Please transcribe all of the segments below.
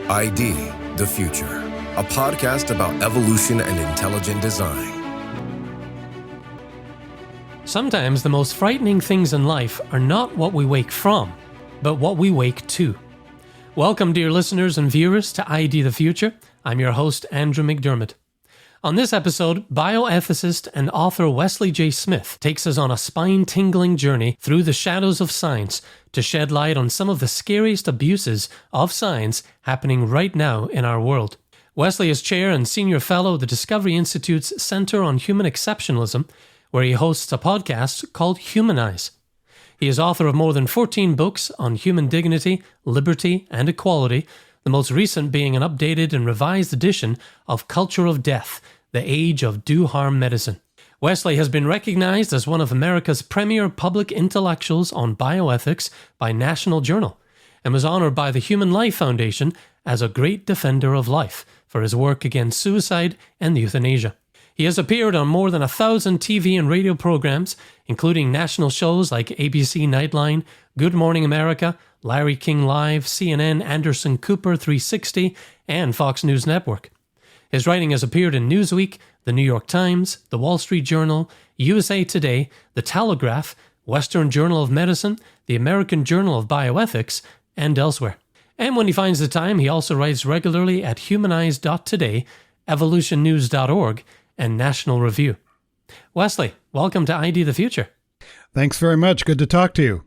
ID, the Future, a podcast about evolution and intelligent design. Sometimes the most frightening things in life are not what we wake from, but what we wake to. Welcome, dear listeners and viewers, to ID the Future. I'm your host, Andrew McDiarmid. On this episode, bioethicist and author Wesley J. Smith takes us on a spine-tingling journey through the shadows of science to shed light on some of the scariest abuses of science happening right now in our world. Wesley is chair and senior fellow at the Discovery Institute's Center on Human Exceptionalism, where he hosts a podcast called Humanize. He is author of more than 14 books on human dignity, liberty, and equality, the most recent being an updated and revised edition of Culture of Death, The Age of Do-Harm Medicine. Wesley has been recognized as one of America's premier public intellectuals on bioethics by National Journal, and was honored by the Human Life Foundation as a great defender of life for his work against suicide and euthanasia. He has appeared on more than 1,000 TV and radio programs, including national shows like ABC Nightline, Good Morning America, Larry King Live, CNN, Anderson Cooper 360, and Fox News Network. His writing has appeared in Newsweek, The New York Times, The Wall Street Journal, USA Today, The Telegraph, Western Journal of Medicine, the American Journal of Bioethics, and elsewhere. And when he finds the time, he also writes regularly at humanize.today, evolutionnews.org, and National Review. Wesley, welcome to ID the Future. Thanks very much. Good to talk to you.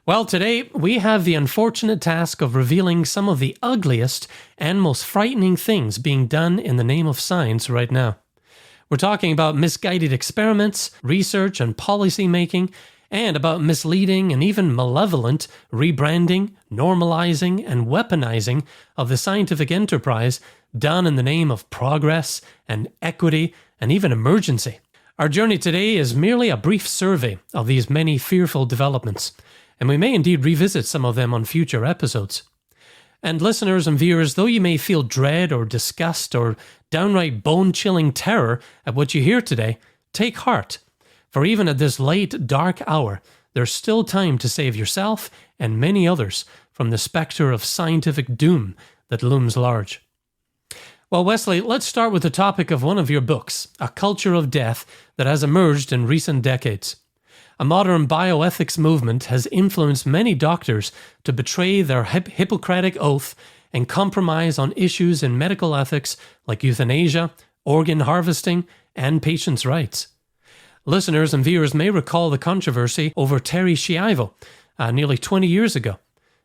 Well, today we have the unfortunate task of revealing some of the ugliest and most frightening things being done in the name of science right now. We're talking about misguided experiments, research and policy making, and about misleading and even malevolent rebranding, normalizing, and weaponizing of the scientific enterprise done in the name of progress and equity and even emergency. Our journey today is merely a brief survey of these many fearful developments, and we may indeed revisit some of them on future episodes. And listeners and viewers, though you may feel dread or disgust or downright bone-chilling terror at what you hear today, take heart, for even at this late, dark hour, there's still time to save yourself and many others from the spectre of scientific doom that looms large. Well, Wesley, let's start with the topic of one of your books, A Culture of Death, that has emerged in recent decades. A modern bioethics movement has influenced many doctors to betray their Hippocratic oath and compromise on issues in medical ethics like euthanasia, organ harvesting, and patients' rights. Listeners and viewers may recall the controversy over Terri Schiavo nearly 20 years ago.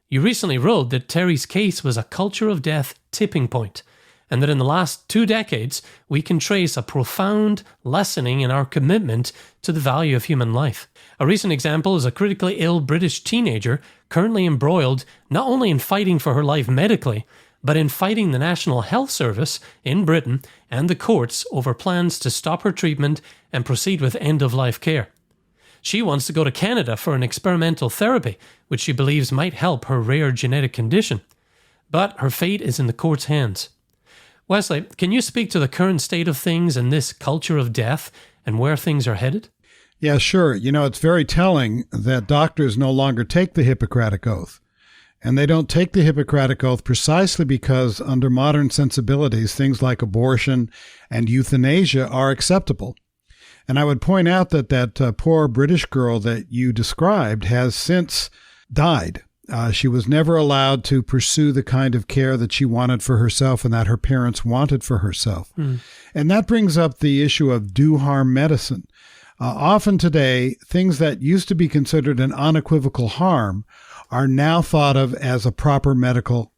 You recently wrote that Terry's case was a culture of death tipping point, and that in the last 2 decades, we can trace a profound lessening in our commitment to the value of human life. A recent example is a critically ill British teenager currently embroiled not only in fighting for her life medically, but in fighting the National Health Service in Britain and the courts over plans to stop her treatment and proceed with end-of-life care. She wants to go to Canada for an experimental therapy, which she believes might help her rare genetic condition. But her fate is in the court's hands. Wesley, can you speak to the current state of things in this culture of death and where things are headed? Yeah, sure. You know, it's very telling that doctors no longer take the Hippocratic Oath. And they don't take the Hippocratic Oath precisely because under modern sensibilities, things like abortion and euthanasia are acceptable. And I would point out that poor British girl that you described has since died. She was never allowed to pursue the kind of care that she wanted for herself and that her parents wanted for herself. And that brings up the issue of do-harm medicine. Often today, things that used to be considered an unequivocal harm are now thought of as a proper medical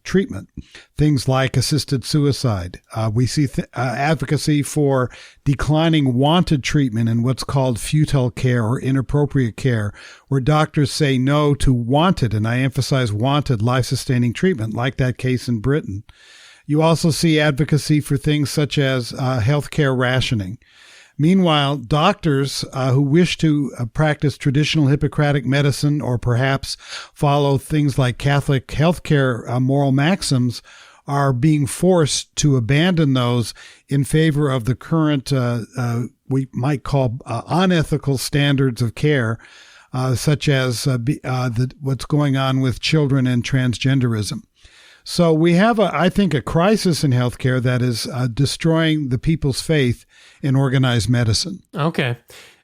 treatment. Things like assisted suicide. We see advocacy for declining wanted treatment in what's called fetal care or inappropriate care, where doctors say no to wanted, and I emphasize wanted, life-sustaining treatment, like that case in Britain. You also see advocacy for things such as healthcare rationing. Meanwhile, doctors who wish to practice traditional Hippocratic medicine or perhaps follow things like Catholic healthcare moral maxims are being forced to abandon those in favor of the current, we might call unethical standards of care, such as what's going on with children and transgenderism. So we have, I think, a crisis in healthcare that is destroying the people's faith in organized medicine. Okay.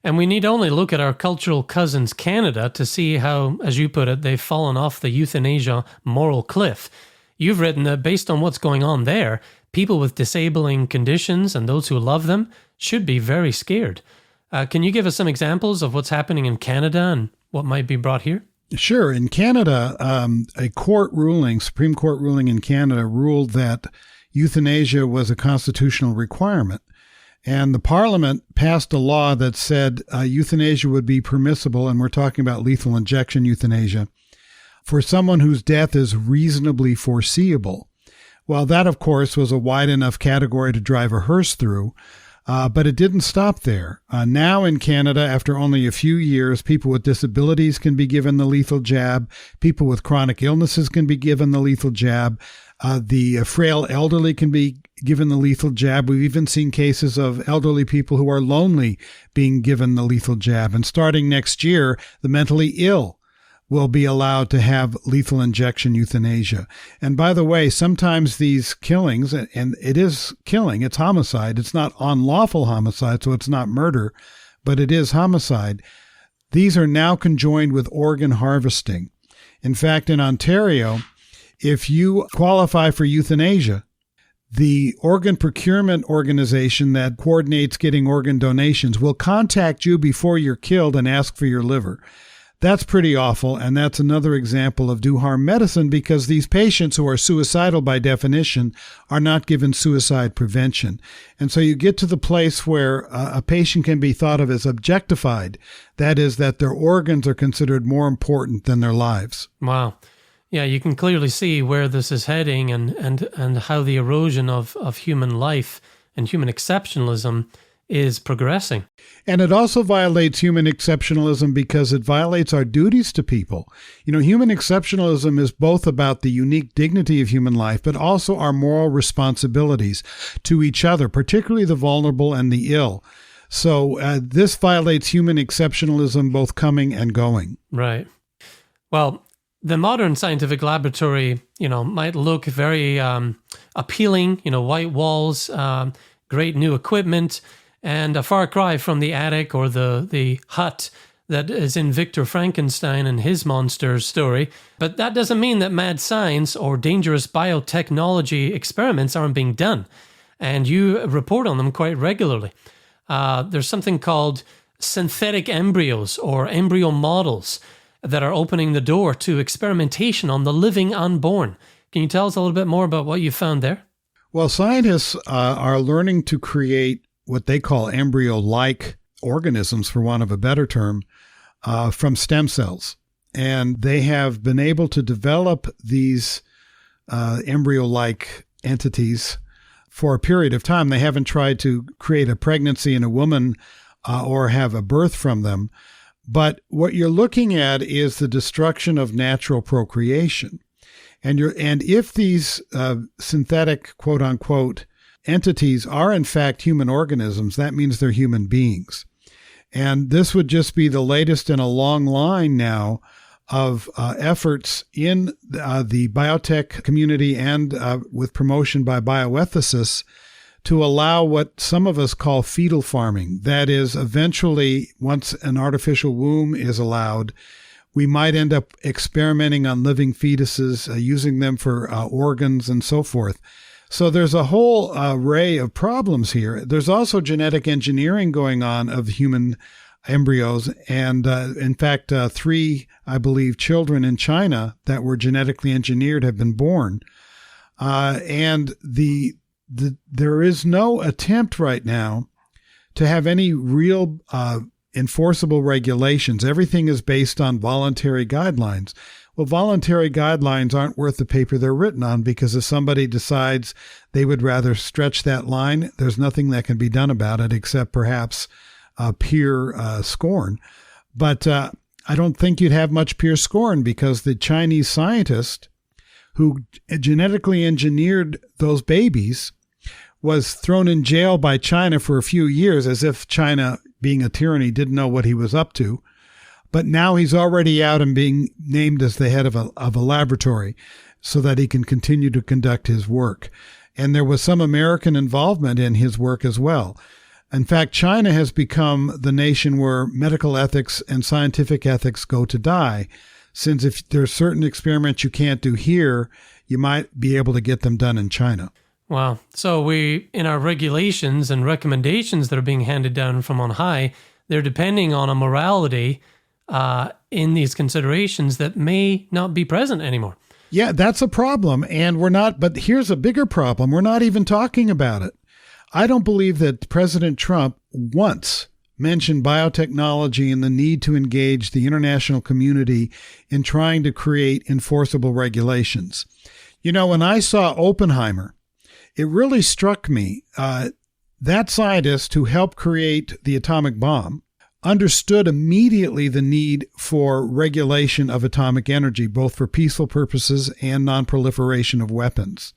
And we need only look at our cultural cousins, Canada, to see how, as you put it, they've fallen off the euthanasia moral cliff. You've written that based on what's going on there, people with disabling conditions and those who love them should be very scared. Can you give us some examples of what's happening in Canada and what might be brought here? Sure. In Canada, a Supreme Court ruling in Canada ruled that euthanasia was a constitutional requirement. And the Parliament passed a law that said euthanasia would be permissible, and we're talking about lethal injection euthanasia, for someone whose death is reasonably foreseeable. Well, that, of course, was a wide enough category to drive a hearse through, but it didn't stop there. Now in Canada, after only a few years, people with disabilities can be given the lethal jab. People with chronic illnesses can be given the lethal jab. The frail elderly can be given the lethal jab. We've even seen cases of elderly people who are lonely being given the lethal jab. And starting next year, the mentally ill will be allowed to have lethal injection euthanasia. And by the way, sometimes these killings, and it is killing, it's homicide. It's not unlawful homicide, so it's not murder, but it is homicide. These are now conjoined with organ harvesting. In fact, in Ontario, if you qualify for euthanasia, the organ procurement organization that coordinates getting organ donations will contact you before you're killed and ask for your liver. That's pretty awful, and that's another example of do-harm medicine, because these patients who are suicidal by definition are not given suicide prevention. And so you get to the place where a patient can be thought of as objectified. That is, that their organs are considered more important than their lives. Wow. Yeah, you can clearly see where this is heading and how the erosion of human life and human exceptionalism is progressing. And it also violates human exceptionalism because it violates our duties to people. You know, human exceptionalism is both about the unique dignity of human life, but also our moral responsibilities to each other, particularly the vulnerable and the ill. So this violates human exceptionalism, both coming and going. Right. Well, the modern scientific laboratory, might look very appealing, white walls, great new equipment, and a far cry from the attic or the hut that is in Victor Frankenstein and his monster story. But that doesn't mean that mad science or dangerous biotechnology experiments aren't being done. And you report on them quite regularly. There's something called synthetic embryos or embryo models that are opening the door to experimentation on the living unborn. Can you tell us a little bit more about what you found there? Well, scientists are learning to create what they call embryo-like organisms, for want of a better term, from stem cells. And they have been able to develop these embryo-like entities for a period of time. They haven't tried to create a pregnancy in a woman or have a birth from them. But what you're looking at is the destruction of natural procreation. And if these synthetic, quote unquote, entities are in fact human organisms, that means they're human beings. And this would just be the latest in a long line now of efforts in the biotech community and with promotion by bioethicists to allow what some of us call fetal farming. That is, eventually, once an artificial womb is allowed, we might end up experimenting on living fetuses, using them for organs and so forth. So there's a whole array of problems here. There's also genetic engineering going on of human embryos. And in fact, 3, I believe, children in China that were genetically engineered have been born. And there is no attempt right now to have any real enforceable regulations. Everything is based on voluntary guidelines. Well, voluntary guidelines aren't worth the paper they're written on, because if somebody decides they would rather stretch that line, there's nothing that can be done about it except perhaps peer scorn. But I don't think you'd have much peer scorn, because the Chinese scientist who genetically engineered those babies was thrown in jail by China for a few years, as if China, being a tyranny, didn't know what he was up to. But now he's already out and being named as the head of a laboratory. so that he can continue to conduct his work. And there was some American involvement in his work as well. In fact, China has become the nation where medical ethics and scientific ethics go to die, since if there's certain experiments you can't do here, you might be able to get them done in China. Wow. So we, in our regulations and recommendations that are being handed down from on high, they're depending on a morality in these considerations that may not be present anymore. Yeah, that's a problem. And we're not, but here's a bigger problem. We're not even talking about it. I don't believe that President Trump once mentioned biotechnology and the need to engage the international community in trying to create enforceable regulations. You know, when I saw Oppenheimer, it really struck me that scientist who helped create the atomic bomb understood immediately the need for regulation of atomic energy, both for peaceful purposes and non-proliferation of weapons.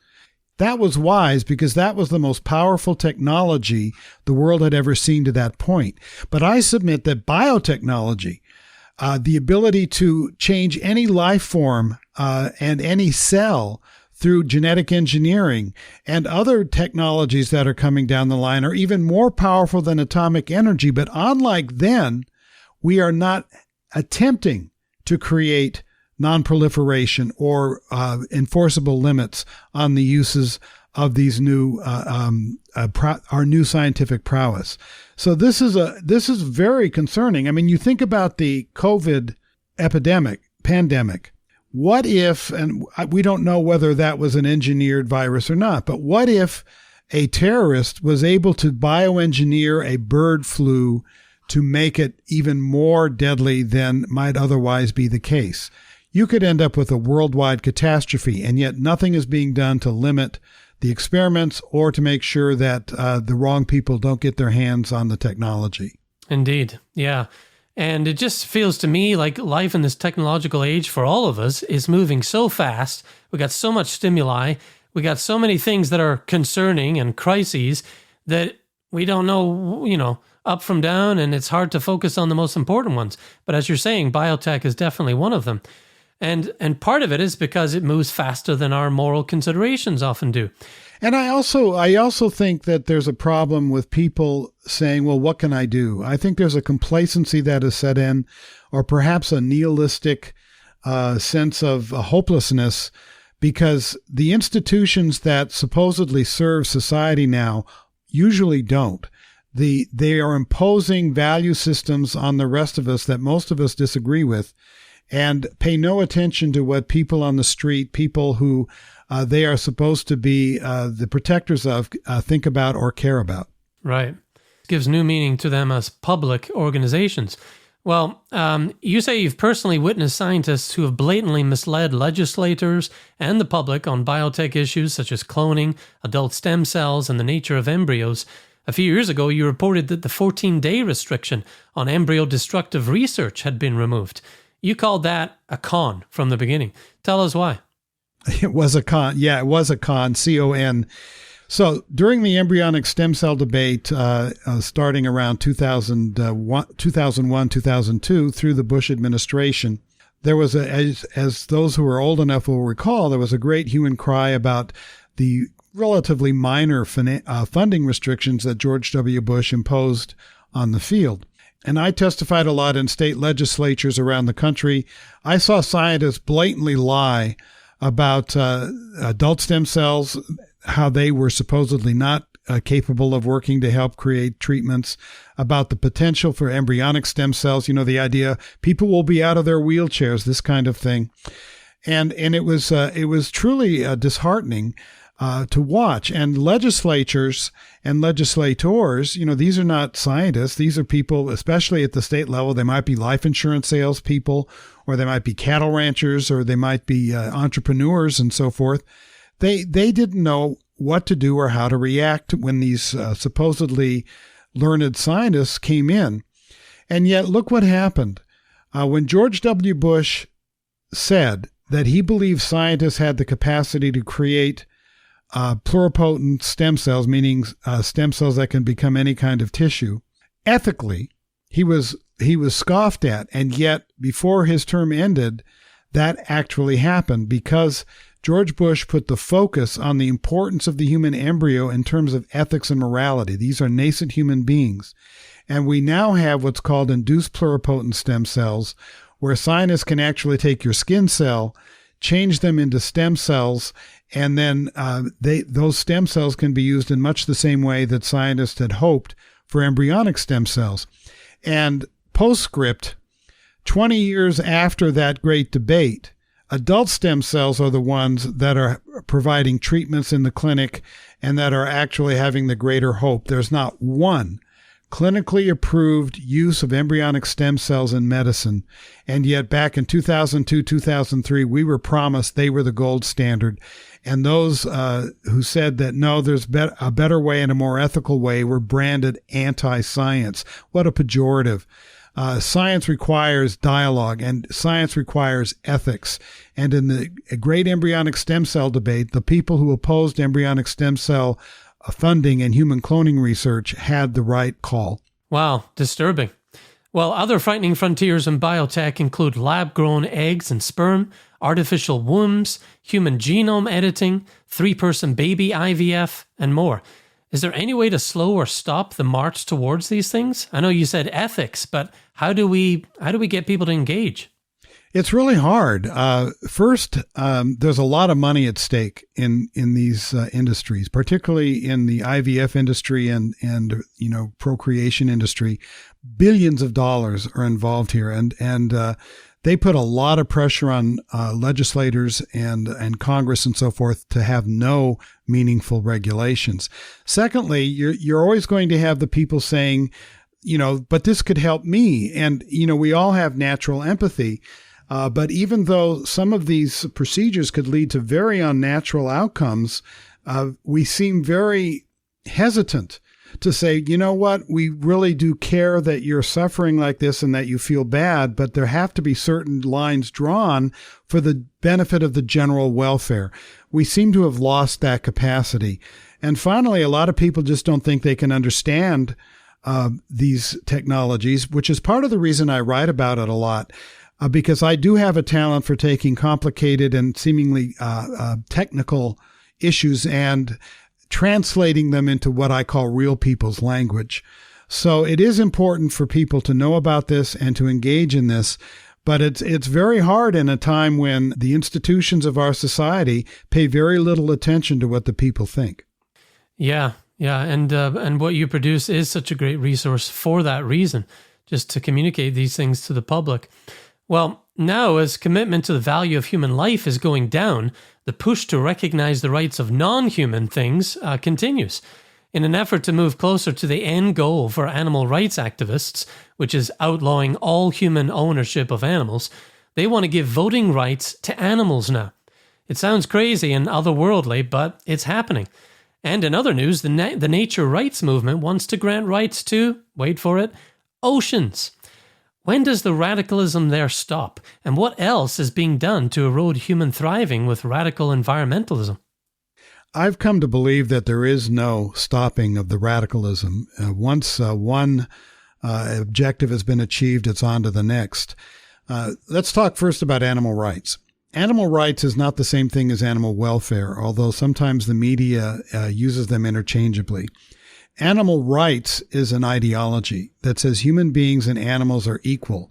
That was wise because that was the most powerful technology the world had ever seen to that point. But I submit that biotechnology, the ability to change any life form and any cell through genetic engineering and other technologies that are coming down the line, are even more powerful than atomic energy. But unlike then, we are not attempting to create non-proliferation or enforceable limits on the uses of these new our new scientific prowess. So this is very concerning. I mean, you think about the COVID pandemic. What if, and we don't know whether that was an engineered virus or not, but what if a terrorist was able to bioengineer a bird flu to make it even more deadly than might otherwise be the case? You could end up with a worldwide catastrophe, and yet nothing is being done to limit the experiments or to make sure that the wrong people don't get their hands on the technology. Indeed. Yeah. And it just feels to me like life in this technological age for all of us is moving so fast. We got so much stimuli. We got so many things that are concerning and crises that we don't know, up from down, and it's hard to focus on the most important ones. But as you're saying, biotech is definitely one of them. And part of it is because it moves faster than our moral considerations often do. And I also think that there's a problem with people saying, well, what can I do? I think there's a complacency that is set in, or perhaps a nihilistic sense of hopelessness, because the institutions that supposedly serve society now usually don't. They are imposing value systems on the rest of us that most of us disagree with, and pay no attention to what people on the street, people who they are supposed to be the protectors of, think about or care about. Right. It gives new meaning to them as public organizations. Well, you say you've personally witnessed scientists who have blatantly misled legislators and the public on biotech issues such as cloning, adult stem cells, and the nature of embryos. A few years ago, you reported that the 14-day restriction on embryo destructive research had been removed. You called that a con from the beginning. Tell us why. It was a con. Yeah, it was a con, C-O-N. So during the embryonic stem cell debate, starting around 2001, 2002, through the Bush administration, there was, as those who are old enough will recall, there was a great hue and cry about the relatively minor funding restrictions that George W. Bush imposed on the field. And I testified a lot in state legislatures around the country. I saw scientists blatantly lie about adult stem cells, how they were supposedly not capable of working to help create treatments, about the potential for embryonic stem cells, the idea people will be out of their wheelchairs, this kind of thing. And it was truly disheartening to watch. And legislatures and legislators, these are not scientists. These are people, especially at the state level. They might be life insurance salespeople, or they might be cattle ranchers, or they might be entrepreneurs and so forth. They didn't know what to do or how to react when these supposedly learned scientists came in. And yet, look what happened. When George W. Bush said that he believed scientists had the capacity to create pluripotent stem cells, meaning stem cells that can become any kind of tissue, ethically, he was scoffed at. And yet, before his term ended, that actually happened because George Bush put the focus on the importance of the human embryo in terms of ethics and morality. These are nascent human beings. And we now have what's called induced pluripotent stem cells, where scientists can actually take your skin cell, change them into stem cells, and then those stem cells can be used in much the same way that scientists had hoped for embryonic stem cells. And postscript, 20 years after that great debate, adult stem cells are the ones that are providing treatments in the clinic and that are actually having the greater hope. There's not one clinically approved use of embryonic stem cells in medicine. And yet back in 2002, 2003, we were promised they were the gold standard. And those who said that, no, there's a better way and a more ethical way were branded anti-science. What a pejorative. Science requires dialogue and science requires ethics. And in the great embryonic stem cell debate, the people who opposed embryonic stem cell funding and human cloning research had the right call. Wow, disturbing. Well, other frightening frontiers in biotech include lab-grown eggs and sperm, artificial wombs, human genome editing, 3-person baby IVF, and more. Is there any way to slow or stop the march towards these things? I know you said ethics, but how do we get people to engage? It's really hard. First, there's a lot of money at stake in these industries, particularly in the IVF industry and procreation industry. Billions of dollars are involved here, and they put a lot of pressure on legislators and Congress and so forth to have no meaningful regulations. Secondly, you're always going to have the people saying, but this could help me, and we all have natural empathy. But even though some of these procedures could lead to very unnatural outcomes, we seem very hesitant to say, you know what, we really do care that you're suffering like this and that you feel bad, but there have to be certain lines drawn for the benefit of the general welfare. We seem to have lost that capacity. And finally, a lot of people just don't think they can understand these technologies, which is part of the reason I write about it a lot. Because I do have a talent for taking complicated and seemingly technical issues and translating them into what I call real people's language. So it is important for people to know about this and to engage in this, but it's very hard in a time when the institutions of our society pay very little attention to what the people think. Yeah, and what you produce is such a great resource for that reason, just to communicate these things to the public. Well, now as commitment to the value of human life is going down, the push to recognize the rights of non-human things continues. In an effort to move closer to the end goal for animal rights activists, which is outlawing all human ownership of animals, they want to give voting rights to animals now. It sounds crazy and otherworldly, but it's happening. And in other news, the nature rights movement wants to grant rights to, wait for it, oceans. When does the radicalism there stop? And what else is being done to erode human thriving with radical environmentalism? I've come to believe that there is no stopping of the radicalism. Once one objective has been achieved, it's on to the next. Let's talk first about animal rights. Animal rights is not the same thing as animal welfare, although sometimes the media uses them interchangeably. Animal rights is an ideology that says human beings and animals are equal.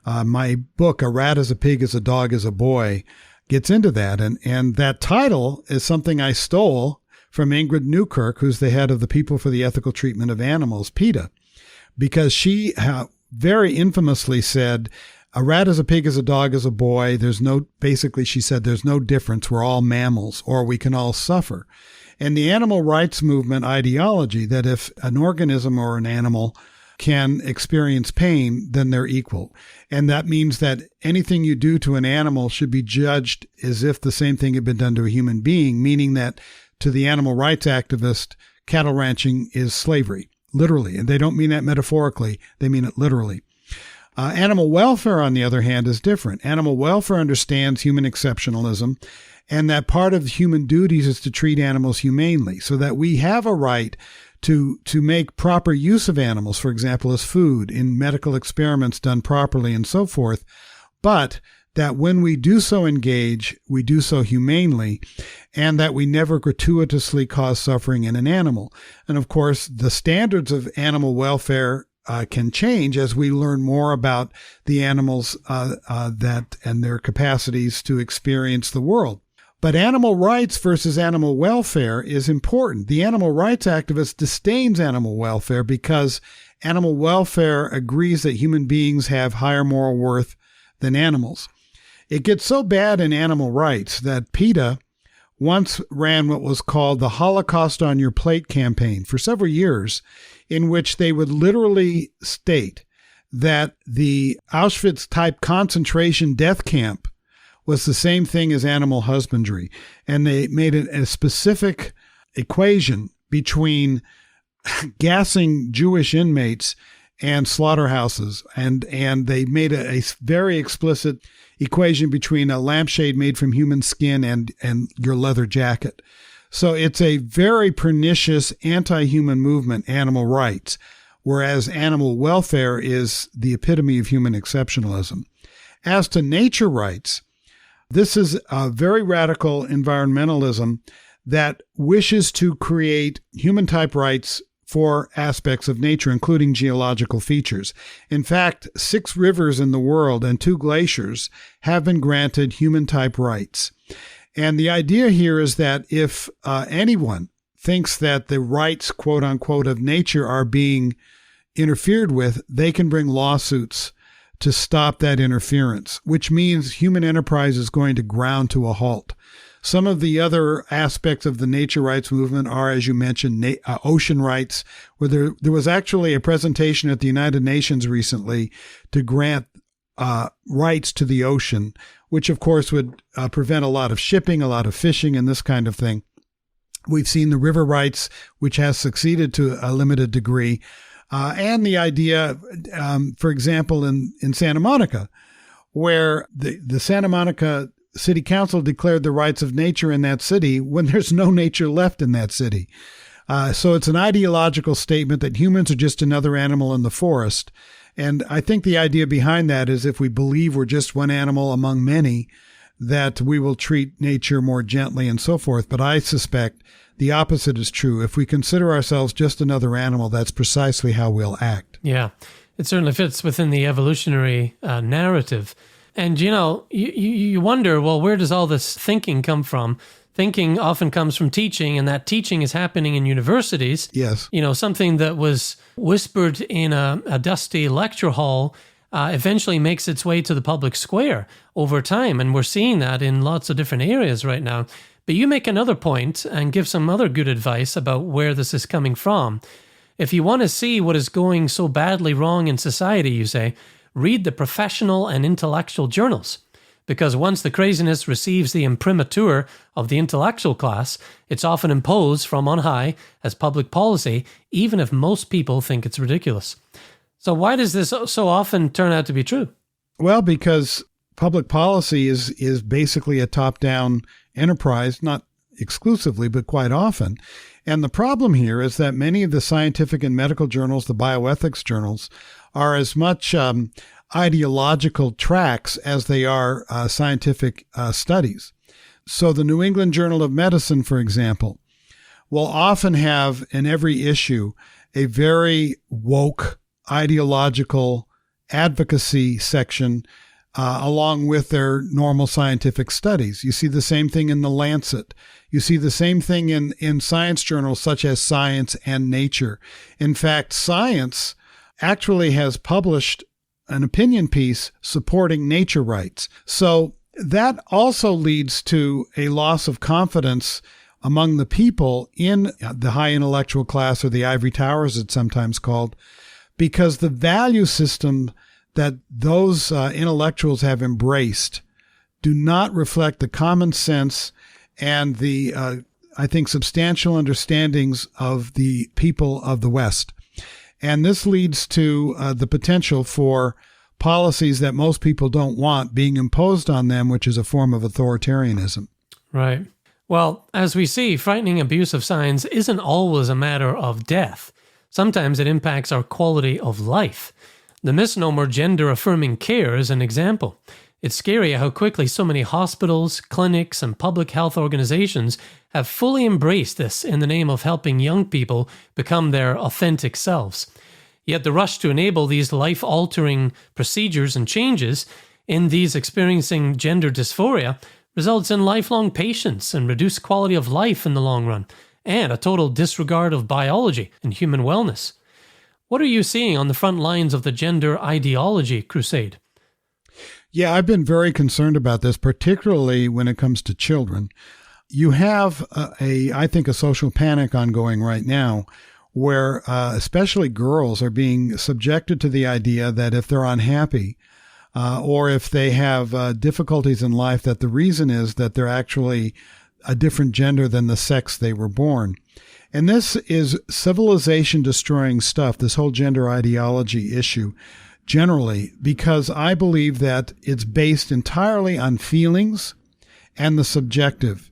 My book, A Rat is a Pig is a Dog is a Boy, gets into that. And that title is something I stole from Ingrid Newkirk, who's the head of the People for the Ethical Treatment of Animals, PETA, because she very infamously said, a rat is a pig is a dog is a boy. Basically, she said, there's no difference. We're all mammals, or we can all suffer. And the animal rights movement ideology that if an organism or an animal can experience pain, then they're equal. And that means that anything you do to an animal should be judged as if the same thing had been done to a human being, meaning that to the animal rights activist, cattle ranching is slavery, literally. And they don't mean that metaphorically. They mean it literally. Animal welfare, on the other hand, is different. Animal welfare understands human exceptionalism, and that part of human duties is to treat animals humanely, so that we have a right to make proper use of animals, for example, as food in medical experiments done properly and so forth. But that when we do so engage, we do so humanely, and that we never gratuitously cause suffering in an animal. And of course, the standards of animal welfare can change as we learn more about the animals that and their capacities to experience the world. But animal rights versus animal welfare is important. The animal rights activist disdains animal welfare because animal welfare agrees that human beings have higher moral worth than animals. It gets so bad in animal rights that PETA once ran what was called the Holocaust on Your Plate campaign for several years, in which they would literally state that the Auschwitz-type concentration death camp was the same thing as animal husbandry. And they made it a specific equation between gassing Jewish inmates and slaughterhouses. And they made a very explicit equation between a lampshade made from human skin and your leather jacket. So it's a very pernicious anti-human movement, animal rights, whereas animal welfare is the epitome of human exceptionalism. As to nature rights, this is a very radical environmentalism that wishes to create human-type rights for aspects of nature, including geological features. In fact, 6 rivers in the world and 2 glaciers have been granted human-type rights. And the idea here is that if anyone thinks that the rights, quote unquote, of nature are being interfered with, they can bring lawsuits to stop that interference, which means human enterprise is going to ground to a halt. Some of the other aspects of the nature rights movement are, as you mentioned, ocean rights, where there was actually a presentation at the United Nations recently to grant rights to the ocean, which of course would prevent a lot of shipping, a lot of fishing, and this kind of thing. We've seen the river rights, which has succeeded to a limited degree. And the idea, for example, in Santa Monica, where the Santa Monica City Council declared the rights of nature in that city when there's no nature left in that city. So it's an ideological statement that humans are just another animal in the forest. And I think the idea behind that is if we believe we're just one animal among many, that we will treat nature more gently and so forth. But I suspect the opposite is true. If we consider ourselves just another animal, that's precisely how we'll act. Yeah, it certainly fits within the evolutionary narrative. And, you wonder, well, where does all this thinking come from? Thinking often comes from teaching, and that teaching is happening in universities. Yes. Something that was whispered in a dusty lecture hall eventually makes its way to the public square over time. And we're seeing that in lots of different areas right now. But you make another point and give some other good advice about where this is coming from. If you want to see what is going so badly wrong in society, you say, read the professional and intellectual journals. Because once the craziness receives the imprimatur of the intellectual class, it's often imposed from on high as public policy, even if most people think it's ridiculous. So why does this so often turn out to be true? Well, because public policy is basically a top-down enterprise, not exclusively, but quite often. And the problem here is that many of the scientific and medical journals, the bioethics journals, are as much ideological tracks as they are scientific studies. So the New England Journal of Medicine, for example, will often have in every issue a very woke ideological advocacy section along with their normal scientific studies. You see the same thing in The Lancet. You see the same thing in science journals such as Science and Nature. In fact, Science actually has published an opinion piece supporting nature rights. So that also leads to a loss of confidence among the people in the high intellectual class, or the ivory towers it's sometimes called, because the value system that those intellectuals have embraced do not reflect the common sense and the, I think, substantial understandings of the people of the West. And this leads to the potential for policies that most people don't want being imposed on them, which is a form of authoritarianism. Right. Well, as we see, frightening abuse of science isn't always a matter of death. Sometimes it impacts our quality of life. The misnomer gender-affirming care is an example. It's scary how quickly so many hospitals, clinics, and public health organizations have fully embraced this in the name of helping young people become their authentic selves. Yet the rush to enable these life-altering procedures and changes in these experiencing gender dysphoria results in lifelong patience and reduced quality of life in the long run, and a total disregard of biology and human wellness. What are you seeing on the front lines of the gender ideology crusade? Yeah, I've been very concerned about this, particularly when it comes to children. You have I think, a social panic ongoing right now where especially girls are being subjected to the idea that if they're unhappy or if they have difficulties in life, that the reason is that they're actually a different gender than the sex they were born. And this is civilization destroying stuff, this whole gender ideology issue. Generally, because I believe that it's based entirely on feelings and the subjective.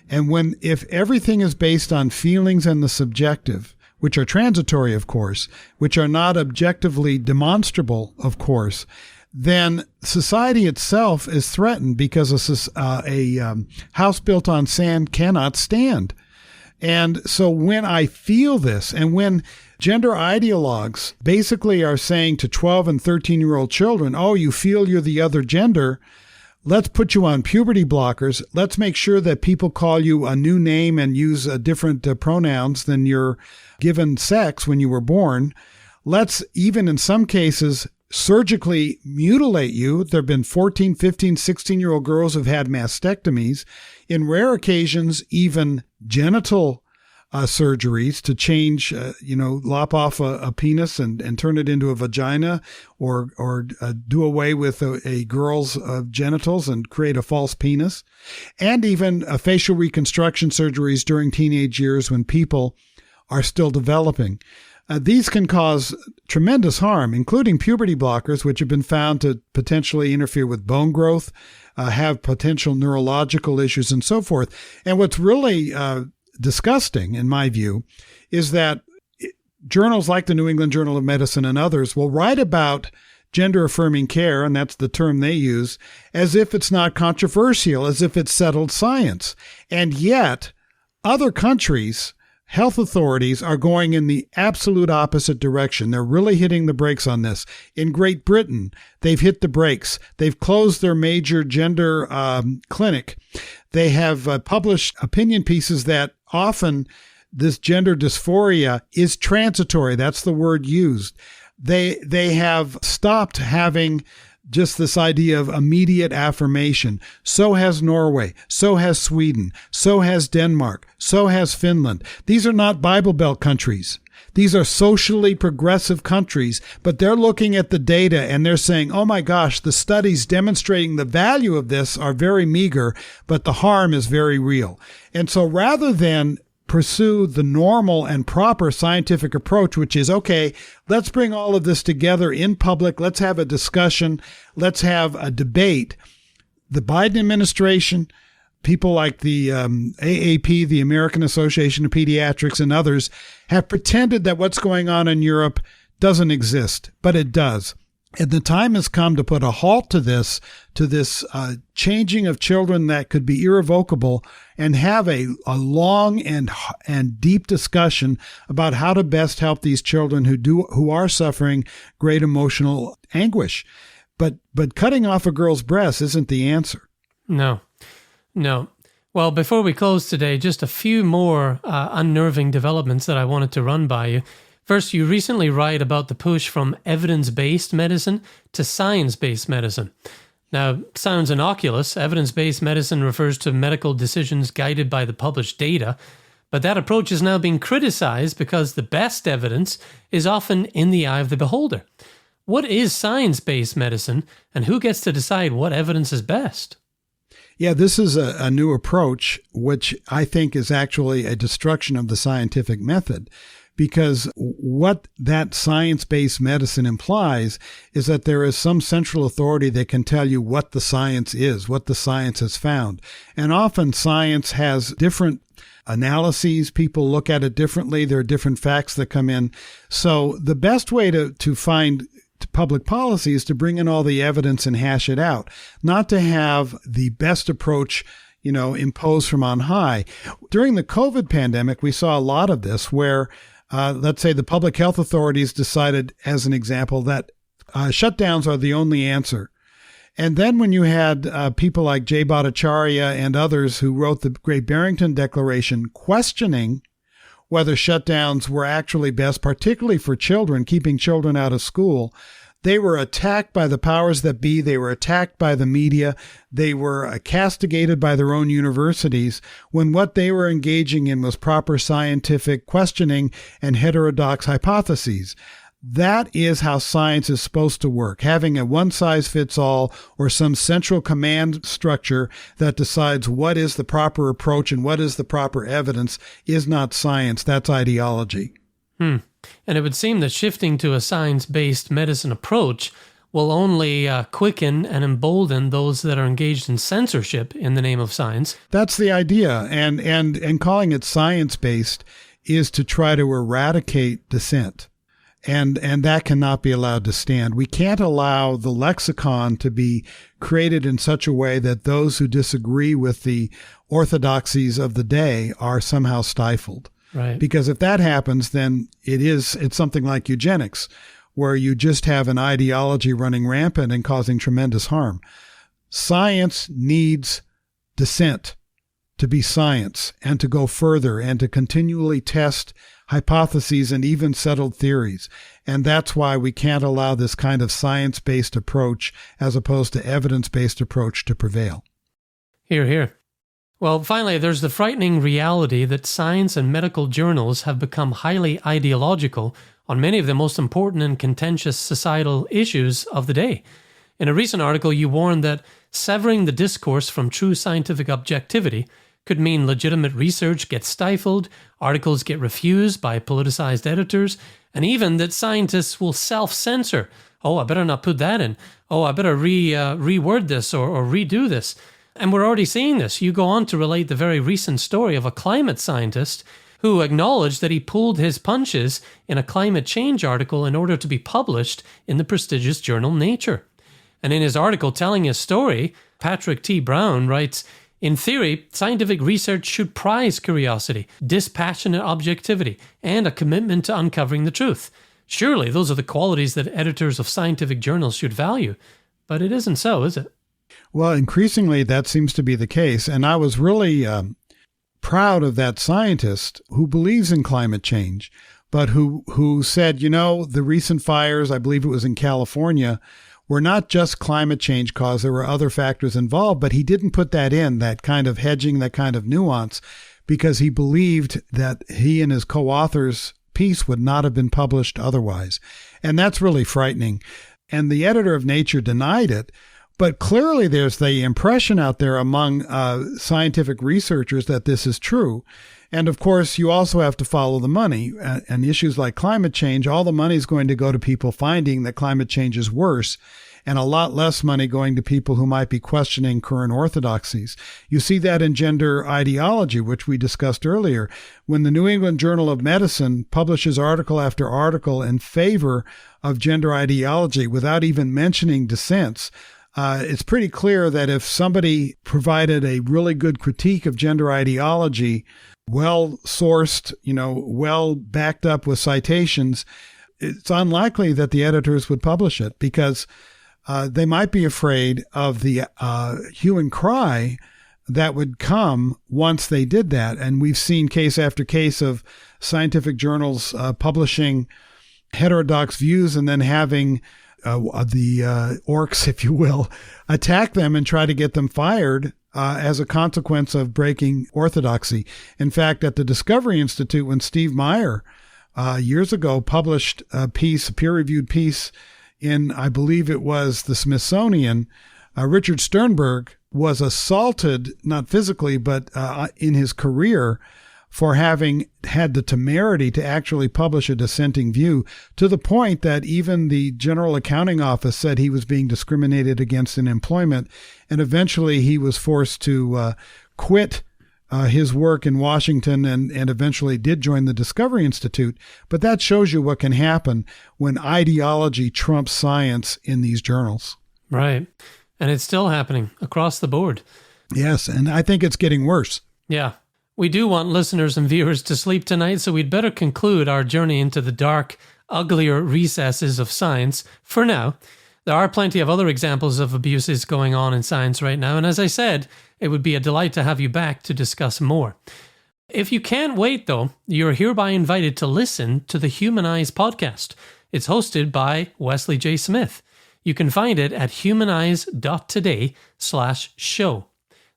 And if everything is based on feelings and the subjective, which are transitory, of course, which are not objectively demonstrable, of course, then society itself is threatened because a house built on sand cannot stand. And so when I feel this, and when gender ideologues basically are saying to 12 and 13-year-old children, oh, you feel you're the other gender, let's put you on puberty blockers. Let's make sure that people call you a new name and use different pronouns than your given sex when you were born. Let's even in some cases surgically mutilate you. There have been 14, 15, 16-year-old girls who've had mastectomies. In rare occasions, even genital surgeries to change, lop off a penis and turn it into a vagina, or do away with a girl's genitals and create a false penis, and even facial reconstruction surgeries during teenage years when people are still developing. These can cause tremendous harm, including puberty blockers, which have been found to potentially interfere with bone growth, have potential neurological issues, and so forth. And what's really disgusting, in my view, is that journals like the New England Journal of Medicine and others will write about gender-affirming care, and that's the term they use, as if it's not controversial, as if it's settled science. And yet, other countries, health authorities, are going in the absolute opposite direction. They're really hitting the brakes on this. In Great Britain, they've hit the brakes. They've closed their major gender clinic. They have published opinion pieces that often this gender dysphoria is transitory. That's the word used. They have stopped having just this idea of immediate affirmation. So has Norway. So has Sweden. So has Denmark. So has Finland. These are not Bible Belt countries. These are socially progressive countries, but they're looking at the data and they're saying, oh my gosh, the studies demonstrating the value of this are very meager, but the harm is very real. And so rather than pursue the normal and proper scientific approach, which is, okay, let's bring all of this together in public. Let's have a discussion. Let's have a debate. The Biden administration, people like the AAP, the American Association of Pediatrics, and others have pretended that what's going on in Europe doesn't exist, but it does. And the time has come to put a halt to this changing of children that could be irrevocable, and have a long and deep discussion about how to best help these children who are suffering great emotional anguish. But cutting off a girl's breast isn't the answer. No. Well, before we close today, just a few more unnerving developments that I wanted to run by you. First, you recently write about the push from evidence-based medicine to science-based medicine. Now, sounds innocuous. Evidence-based medicine refers to medical decisions guided by the published data, but that approach is now being criticized because the best evidence is often in the eye of the beholder. What is science-based medicine, and who gets to decide what evidence is best? Yeah, this is a new approach, which I think is actually a destruction of the scientific method. Because what that science-based medicine implies is that there is some central authority that can tell you what the science is, what the science has found. And often science has different analyses. People look at it differently. There are different facts that come in. So the best way to public policy is to bring in all the evidence and hash it out, not to have the best approach, imposed from on high. During the COVID pandemic, we saw a lot of this where, let's say the public health authorities decided, as an example, that shutdowns are the only answer. And then when you had people like J. Bhattacharya and others who wrote the Great Barrington Declaration questioning whether shutdowns were actually best, particularly for children, keeping children out of school, they were attacked by the powers that be. They were attacked by the media. They were castigated by their own universities when what they were engaging in was proper scientific questioning and heterodox hypotheses. That is how science is supposed to work. Having a one-size-fits-all or some central command structure that decides what is the proper approach and what is the proper evidence is not science. That's ideology. And it would seem that shifting to a science-based medicine approach will only quicken and embolden those that are engaged in censorship in the name of science. That's the idea. And calling it science-based is to try to eradicate dissent. And that cannot be allowed to stand. We can't allow the lexicon to be created in such a way that those who disagree with the orthodoxies of the day are somehow stifled. Right. Because if that happens, then it's something like eugenics, where you just have an ideology running rampant and causing tremendous harm. Science needs dissent to be science and to go further and to continually test hypotheses and even settled theories. And that's why we can't allow this kind of science-based approach as opposed to evidence-based approach to prevail. Hear, hear. Well, finally, there's the frightening reality that science and medical journals have become highly ideological on many of the most important and contentious societal issues of the day. In a recent article, you warned that severing the discourse from true scientific objectivity could mean legitimate research gets stifled, articles get refused by politicized editors, and even that scientists will self-censor. Oh, I better not put that in. Oh, I better reword this or redo this. And we're already seeing this. You go on to relate the very recent story of a climate scientist who acknowledged that he pulled his punches in a climate change article in order to be published in the prestigious journal Nature. And in his article telling his story, Patrick T. Brown writes, "In theory, scientific research should prize curiosity, dispassionate objectivity, and a commitment to uncovering the truth. Surely those are the qualities that editors of scientific journals should value. But it isn't so, is it?" Well, increasingly that seems to be the case. And I was really proud of that scientist who believes in climate change, but who said, the recent fires, I believe it was in California, were not just climate change caused. There were other factors involved, but he didn't put that in, that kind of hedging, that kind of nuance, because he believed that he and his co-authors' piece would not have been published otherwise. And that's really frightening. And the editor of Nature denied it. But clearly there's the impression out there among scientific researchers that this is true. And of course, you also have to follow the money. And issues like climate change, all the money is going to go to people finding that climate change is worse, and a lot less money going to people who might be questioning current orthodoxies. You see that in gender ideology, which we discussed earlier. When the New England Journal of Medicine publishes article after article in favor of gender ideology without even mentioning dissents, it's pretty clear that if somebody provided a really good critique of gender ideology, well-sourced, well backed up with citations, it's unlikely that the editors would publish it because they might be afraid of the hue and cry that would come once they did that. And we've seen case after case of scientific journals publishing heterodox views and then having the orcs, if you will, attack them and try to get them fired as a consequence of breaking orthodoxy. In fact, at the Discovery Institute, when Steve Meyer years ago published a peer-reviewed piece in, I believe it was the Smithsonian, Richard Sternberg was assaulted, not physically, but in his career, for having had the temerity to actually publish a dissenting view, to the point that even the General Accounting Office said he was being discriminated against in employment, and eventually he was forced to quit his work in Washington and eventually did join the Discovery Institute. But that shows you what can happen when ideology trumps science in these journals. Right. And it's still happening across the board. Yes, and I think it's getting worse. Yeah. We do want listeners and viewers to sleep tonight, so we'd better conclude our journey into the dark, uglier recesses of science for now. There are plenty of other examples of abuses going on in science right now, and as I said, it would be a delight to have you back to discuss more. If you can't wait, though, you're hereby invited to listen to the Humanize podcast. It's hosted by Wesley J. Smith. You can find it at humanize.today/show.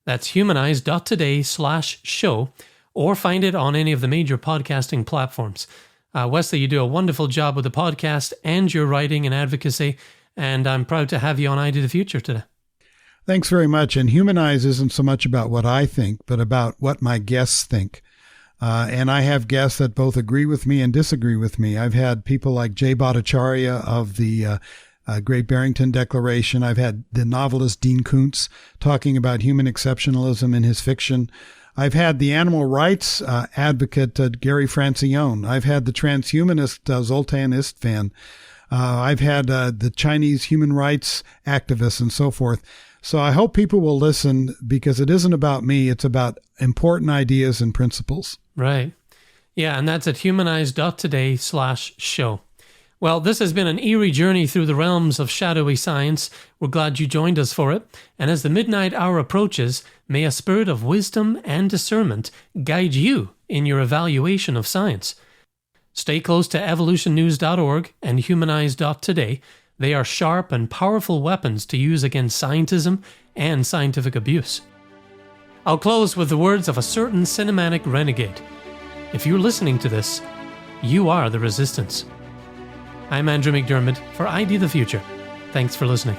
That's humanize.today/show, or find it on any of the major podcasting platforms. Wesley, you do a wonderful job with the podcast and your writing and advocacy, and I'm proud to have you on ID the Future today. Thanks very much. And Humanize isn't so much about what I think, but about what my guests think. And I have guests that both agree with me and disagree with me. I've had people like Jay Bhattacharya of the Great Barrington Declaration. I've had the novelist Dean Koontz talking about human exceptionalism in his fiction. I've had the animal rights advocate Gary Francione. I've had the transhumanist Zoltan Istvan. I've had the Chinese human rights activists and so forth. So I hope people will listen because it isn't about me. It's about important ideas and principles. Right. Yeah, and that's at humanize.today/show. Well, this has been an eerie journey through the realms of shadowy science. We're glad you joined us for it. And as the midnight hour approaches, may a spirit of wisdom and discernment guide you in your evaluation of science. Stay close to evolutionnews.org and humanize.today. They are sharp and powerful weapons to use against scientism and scientific abuse. I'll close with the words of a certain cinematic renegade. If you're listening to this, you are the resistance. I'm Andrew McDiarmid for ID the Future. Thanks for listening.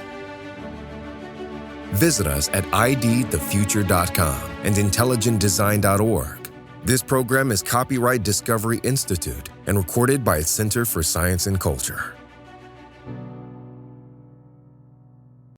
Visit us at idthefuture.com and intelligentdesign.org. This program is copyright Discovery Institute and recorded by its Center for Science and Culture.